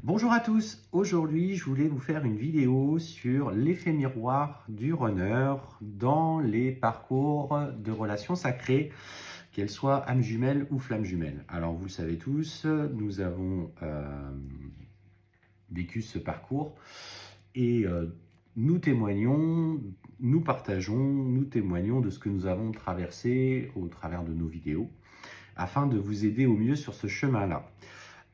Bonjour à tous, aujourd'hui je voulais vous faire une vidéo sur l'effet miroir du runner dans les parcours de relations sacrées, qu'elles soient âmes jumelles ou flammes jumelles. Alors vous le savez tous, nous avons vécu ce parcours et nous témoignons, nous partageons, nous témoignons de ce que nous avons traversé au travers de nos vidéos afin de vous aider au mieux sur ce chemin-là.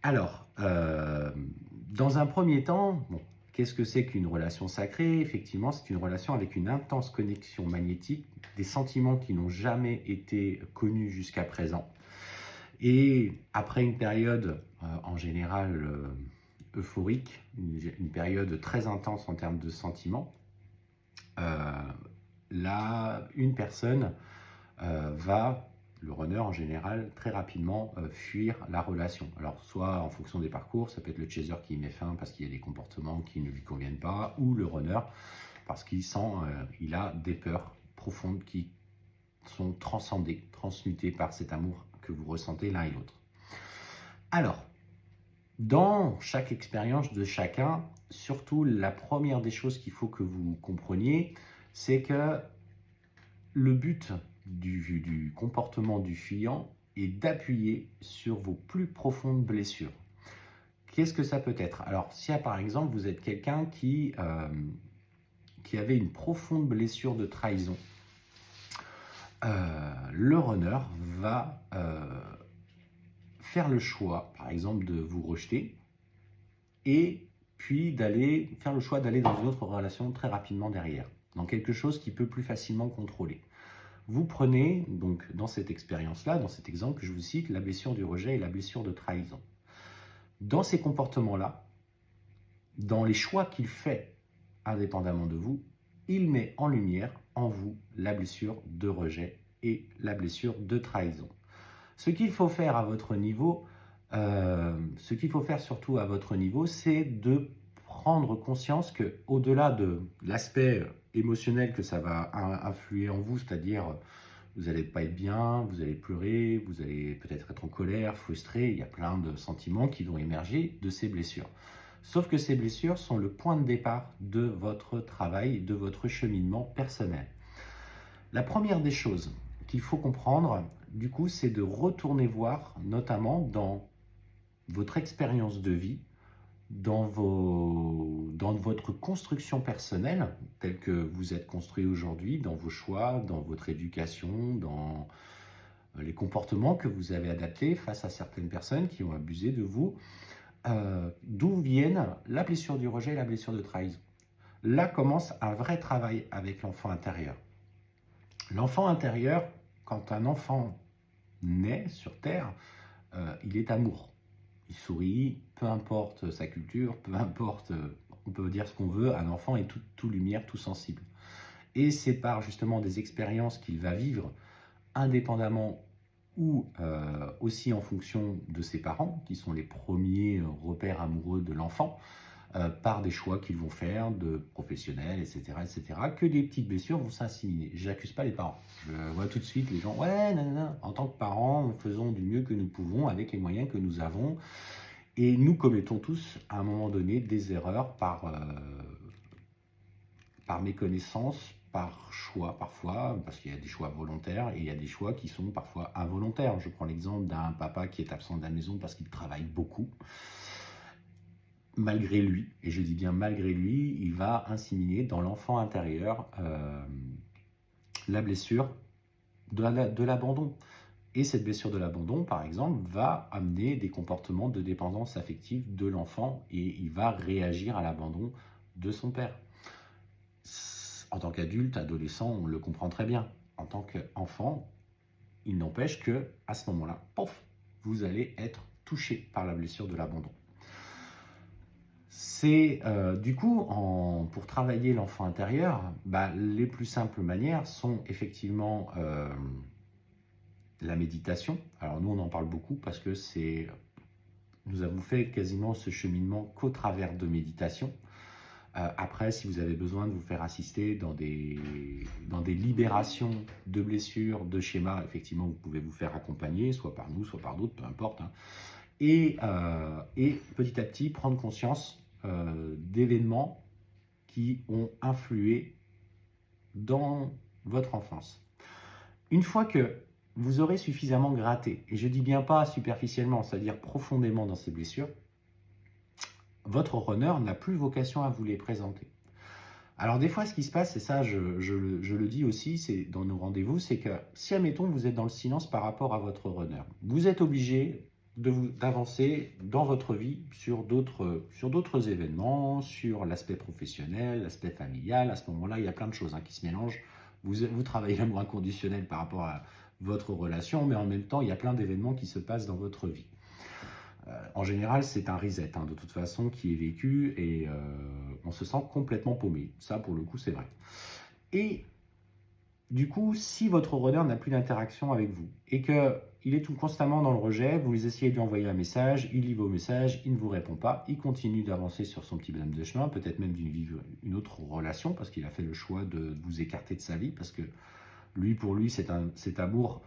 Alors, dans un premier temps, qu'est-ce que c'est qu'une relation sacrée? Effectivement, c'est une relation avec une intense connexion magnétique, des sentiments qui n'ont jamais été connus jusqu'à présent. Et après une période, en général, euphorique, une période très intense en termes de sentiments, là, une personne le runner en général, très rapidement fuir la relation. Alors, soit en fonction des parcours, ça peut être le chaser qui met fin parce qu'il y a des comportements qui ne lui conviennent pas, ou le runner parce qu'il sent, il a des peurs profondes qui sont transcendées, transmutées par cet amour que vous ressentez l'un et l'autre. Alors, dans chaque expérience de chacun, surtout la première des choses qu'il faut que vous compreniez, c'est que le but du comportement du fuyant est d'appuyer sur vos plus profondes blessures. Qu'est-ce que ça peut être? Alors, si par exemple vous êtes quelqu'un qui avait une profonde blessure de trahison, le runner va faire le choix, par exemple, de vous rejeter et puis faire le choix d'aller dans une autre relation très rapidement derrière, dans quelque chose qu'il peut plus facilement contrôler. Vous prenez, donc dans cette expérience-là, dans cet exemple que je vous cite, la blessure du rejet et la blessure de trahison. Dans ces comportements-là, dans les choix qu'il fait indépendamment de vous, il met en lumière en vous la blessure de rejet et la blessure de trahison. Ce qu'il faut faire à votre niveau, ce qu'il faut faire surtout à votre niveau, c'est de prendre conscience que, au-delà de l'aspect émotionnel que ça va influer en vous, c'est-à-dire vous n'allez pas être bien, vous allez pleurer, vous allez peut-être être en colère, frustré, il y a plein de sentiments qui vont émerger de ces blessures. Sauf que ces blessures sont le point de départ de votre travail, de votre cheminement personnel. La première des choses qu'il faut comprendre, du coup, c'est de retourner voir, notamment dans votre expérience de vie, dans votre construction personnelle, telle que vous êtes construit aujourd'hui, dans vos choix, dans votre éducation, dans les comportements que vous avez adaptés face à certaines personnes qui ont abusé de vous, d'où viennent la blessure du rejet et la blessure de trahison. Là commence un vrai travail avec l'enfant intérieur. L'enfant intérieur, quand un enfant naît sur Terre, il est amour. Il sourit, peu importe sa culture, peu importe, on peut dire ce qu'on veut, un enfant est tout lumière, tout sensible. Et c'est par justement des expériences qu'il va vivre, indépendamment ou aussi en fonction de ses parents, qui sont les premiers repères amoureux de l'enfant, par des choix qu'ils vont faire, de professionnels, etc., que des petites blessures vont s'assimiler. Je n'accuse pas les parents. Je vois tout de suite les gens, ouais, nanana. En tant que parents, faisons du mieux que nous pouvons avec les moyens que nous avons. Et nous commettons tous, à un moment donné, des erreurs par méconnaissance, par choix parfois, parce qu'il y a des choix volontaires et il y a des choix qui sont parfois involontaires. Je prends l'exemple d'un papa qui est absent de la maison parce qu'il travaille beaucoup. Malgré lui, et je dis bien malgré lui, il va inséminer dans l'enfant intérieur la blessure de l'abandon. Et cette blessure de l'abandon, par exemple, va amener des comportements de dépendance affective de l'enfant et il va réagir à l'abandon de son père. En tant qu'adulte, adolescent, on le comprend très bien. En tant qu'enfant, il n'empêche que à ce moment-là, pof, vous allez être touché par la blessure de l'abandon. C'est du coup, pour travailler l'enfant intérieur, les plus simples manières sont effectivement la méditation. Alors nous, on en parle beaucoup parce que nous avons fait quasiment ce cheminement qu'au travers de méditation. Après, si vous avez besoin de vous faire assister dans des libérations de blessures, de schémas, effectivement, vous pouvez vous faire accompagner, soit par nous, soit par d'autres, peu importe, hein. et petit à petit prendre conscience d'événements qui ont influé dans votre enfance. Une fois que vous aurez suffisamment gratté, et je dis bien pas superficiellement, c'est-à-dire profondément dans ces blessures, votre runner n'a plus vocation à vous les présenter. Alors des fois, ce qui se passe, et ça je le dis aussi, c'est dans nos rendez-vous, c'est que si, admettons, vous êtes dans le silence par rapport à votre runner, vous êtes obligé d'avancer dans votre vie sur d'autres événements, sur l'aspect professionnel, l'aspect familial. À ce moment-là, il y a plein de choses qui se mélangent. Vous travaillez l'amour inconditionnel par rapport à votre relation, mais en même temps, il y a plein d'événements qui se passent dans votre vie. En général, c'est un reset, de toute façon, qui est vécu et on se sent complètement paumé. Ça, pour le coup, c'est vrai. Et du coup, si votre runner n'a plus d'interaction avec vous et qu'il est tout constamment dans le rejet, vous essayez de lui envoyer un message, il lit vos messages, il ne vous répond pas, il continue d'avancer sur son petit bonhomme de chemin, peut-être même une autre relation parce qu'il a fait le choix de vous écarter de sa vie parce que pour lui, cet amour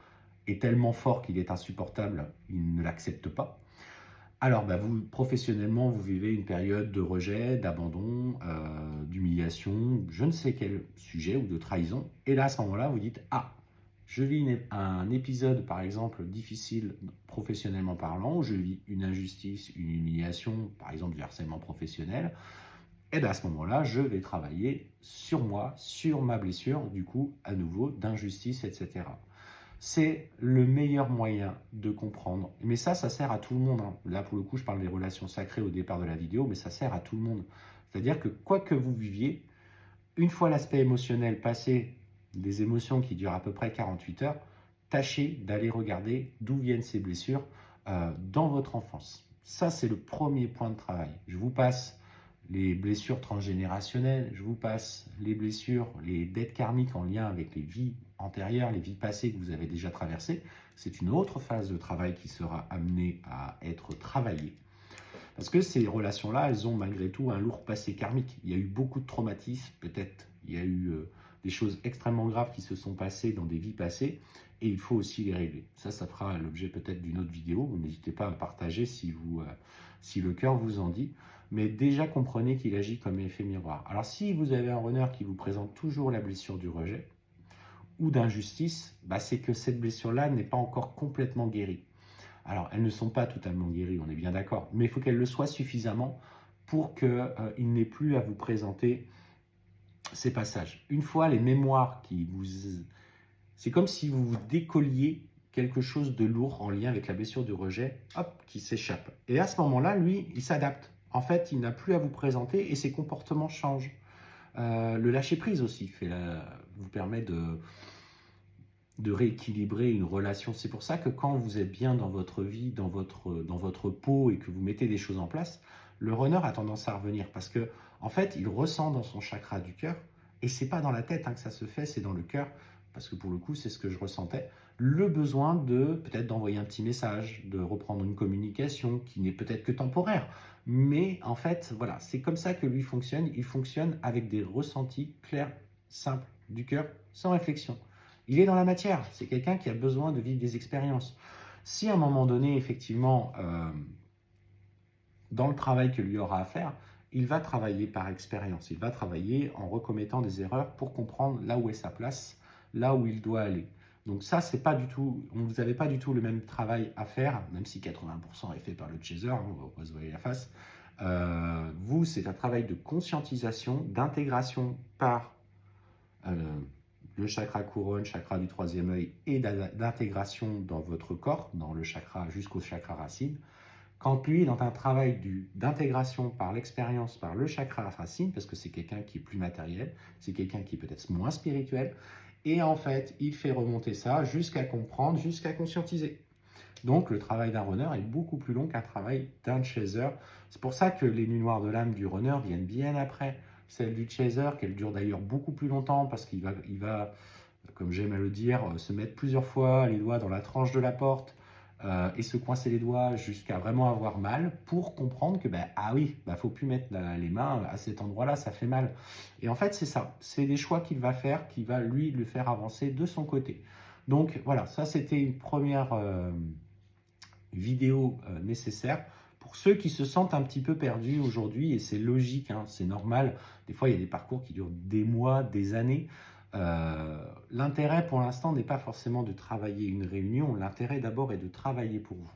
est tellement fort qu'il est insupportable, il ne l'accepte pas. Alors, vous, professionnellement, vous vivez une période de rejet, d'abandon, d'humiliation, je ne sais quel sujet ou de trahison. Et là, à ce moment-là, vous dites « Ah, je vis un épisode, par exemple, difficile professionnellement parlant, où je vis une injustice, une humiliation, par exemple du harcèlement professionnel. » Et bien à ce moment-là, je vais travailler sur moi, sur ma blessure, du coup, à nouveau, d'injustice, etc. C'est le meilleur moyen de comprendre. Mais ça sert à tout le monde. Là, pour le coup, je parle des relations sacrées au départ de la vidéo, mais ça sert à tout le monde. C'est-à-dire que quoi que vous viviez, une fois l'aspect émotionnel passé, des émotions qui durent à peu près 48 heures, tâchez d'aller regarder d'où viennent ces blessures dans votre enfance. Ça, c'est le premier point de travail. Je vous passe les blessures transgénérationnelles, je vous passe les blessures, les dettes karmiques en lien avec les vies antérieures, les vies passées que vous avez déjà traversées. C'est une autre phase de travail qui sera amenée à être travaillée. Parce que ces relations-là, elles ont malgré tout un lourd passé karmique. Il y a eu beaucoup de traumatismes, peut-être il y a eu des choses extrêmement graves qui se sont passées dans des vies passées, et il faut aussi les régler. Ça fera l'objet peut-être d'une autre vidéo. Vous n'hésitez pas à partager si le cœur vous en dit. Mais déjà comprenez qu'il agit comme effet miroir. Alors si vous avez un runner qui vous présente toujours la blessure du rejet ou d'injustice, c'est que cette blessure-là n'est pas encore complètement guérie. Alors elles ne sont pas totalement guéries, on est bien d'accord, mais il faut qu'elles le soient suffisamment pour qu'il n'ait plus à vous présenter ces passages. Une fois les mémoires c'est comme si vous vous décolliez quelque chose de lourd en lien avec la blessure du rejet, qui s'échappe. Et à ce moment-là, lui, il s'adapte. En fait, il n'a plus à vous présenter et ses comportements changent. Le lâcher-prise aussi vous permet de rééquilibrer une relation. C'est pour ça que quand vous êtes bien dans votre vie, dans votre peau et que vous mettez des choses en place, le runner a tendance à revenir parce que en fait, il ressent dans son chakra du cœur, et c'est pas dans la tête que ça se fait, c'est dans le cœur, parce que pour le coup, c'est ce que je ressentais, le besoin peut-être d'envoyer un petit message, de reprendre une communication qui n'est peut-être que temporaire. Mais en fait, voilà, c'est comme ça que lui fonctionne. Il fonctionne avec des ressentis clairs, simples, du cœur, sans réflexion. Il est dans la matière. C'est quelqu'un qui a besoin de vivre des expériences. Si à un moment donné, effectivement, dans le travail que lui aura à faire, il va travailler par expérience. Il va travailler en recommettant des erreurs pour comprendre là où est sa place, là où il doit aller. Donc ça, c'est pas du tout, vous n'avez pas du tout le même travail à faire, même si 80% est fait par le chaser, on va pas se voiler la face. Vous, c'est un travail de conscientisation, d'intégration par le chakra couronne, chakra du troisième œil, et d'intégration dans votre corps, dans le chakra jusqu'au chakra racine. Quand lui est dans un travail d'intégration par l'expérience, par le chakra racine, parce que c'est quelqu'un qui est plus matériel, c'est quelqu'un qui est peut-être moins spirituel, et en fait, il fait remonter ça jusqu'à comprendre, jusqu'à conscientiser. Donc, le travail d'un runner est beaucoup plus long qu'un travail d'un chaser. C'est pour ça que les nuits noires de l'âme du runner viennent bien après celles du chaser, qu'elles durent d'ailleurs beaucoup plus longtemps, parce qu'il va, comme j'aime à le dire, se mettre plusieurs fois les doigts dans la tranche de la porte, et se coincer les doigts jusqu'à vraiment avoir mal pour comprendre que, faut plus mettre les mains à cet endroit-là, ça fait mal. Et en fait, c'est ça. C'est des choix qu'il va faire, qui va lui le faire avancer de son côté. Donc voilà, ça c'était une première vidéo nécessaire pour ceux qui se sentent un petit peu perdus aujourd'hui, et c'est logique, hein, c'est normal. Des fois, il y a des parcours qui durent des mois, des années. L'intérêt pour l'instant n'est pas forcément de travailler une réunion, l'intérêt d'abord est de travailler pour vous.